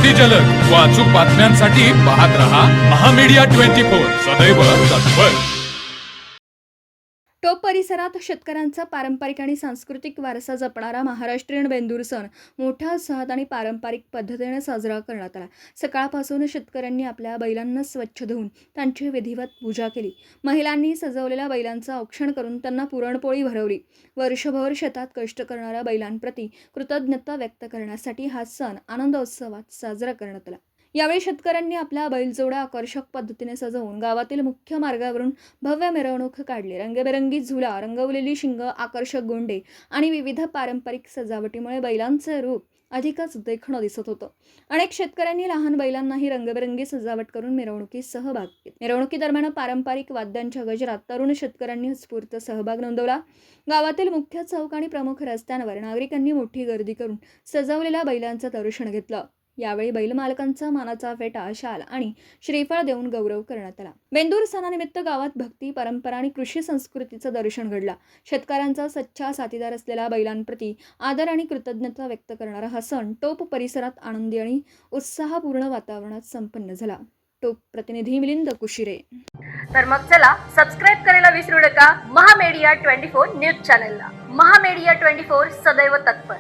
अगदी जलद व अचूक बातम्यांसाठी पाहत रहा महामीडिया 24 सदैव तत्पर। टोप परिसरात शेतकऱ्यांचा पारंपरिक आणि सांस्कृतिक वारसा जपणारा महाराष्ट्रीयन बेंदूर सण मोठ्या उत्साहात आणि पारंपरिक पद्धतीने साजरा करण्यात आला। सकाळपासून शेतकऱ्यांनी आपल्या बैलांना स्वच्छ धुवून त्यांची विधिवत पूजा केली। महिलांनी सजवलेल्या बैलांचं औक्षण करून त्यांना पुरणपोळी भरवली। वर्षभर शेतात कष्ट करणाऱ्या बैलांप्रती कृतज्ञता व्यक्त करण्यासाठी हा सण आनंदोत्सवात साजरा करण्यात आला। यावेळी शेतकऱ्यांनी आपल्या बैलजोड्या आकर्षक पद्धतीने सजवून गावातील मुख्य मार्गावरून भव्य मिरवणूक काढली। रंगीबेरंगी झुला, रंगवलेली शिंग, आकर्षक गोंडे आणि विविध पारंपरिक सजावटीमुळे बैलांचे रूप अधिकच देखणं दिसत होतं। अनेक शेतकऱ्यांनी लहान बैलांनाही रंगीबेरंगी सजावट करून मिरवणुकीत सहभाग घेतला। मिरवणुकीदरम्यान पारंपरिक वाद्यांच्या गजरात तरुण शेतकऱ्यांनी उत्स्फूर्त सहभाग नोंदवला। गावातील मुख्य चौक आणि प्रमुख रस्त्यांवर नागरिकांनी मोठी गर्दी करून सजवलेल्या बैलांचं दर्शन घेतलं। यावेळी बैल मालकांचा मानाचा फेटा, शाल आणि श्रीफळ देऊन गौरव करण्यात आला। बेंदूर सणानिमित्त गावात भक्ती, परंपरा आणि कृषी संस्कृतीचं दर्शन घडलं। शेतकऱ्यांचा सच्चा साथीदार असलेल्या बैलांप्रती आदर आणि कृतज्ञता व्यक्त करणारा हा सण टोप परिसरात आनंदी आणि उत्साहपूर्ण वातावरणात संपन्न झाला। टोप प्रतिनिधी मिलिंद कुशिरे। तर मग चला सबस्क्राईब करायला विसरू नका महामेडिया 24 न्यूज चॅनलला। महामेडिया 24 सदैव तत्पर।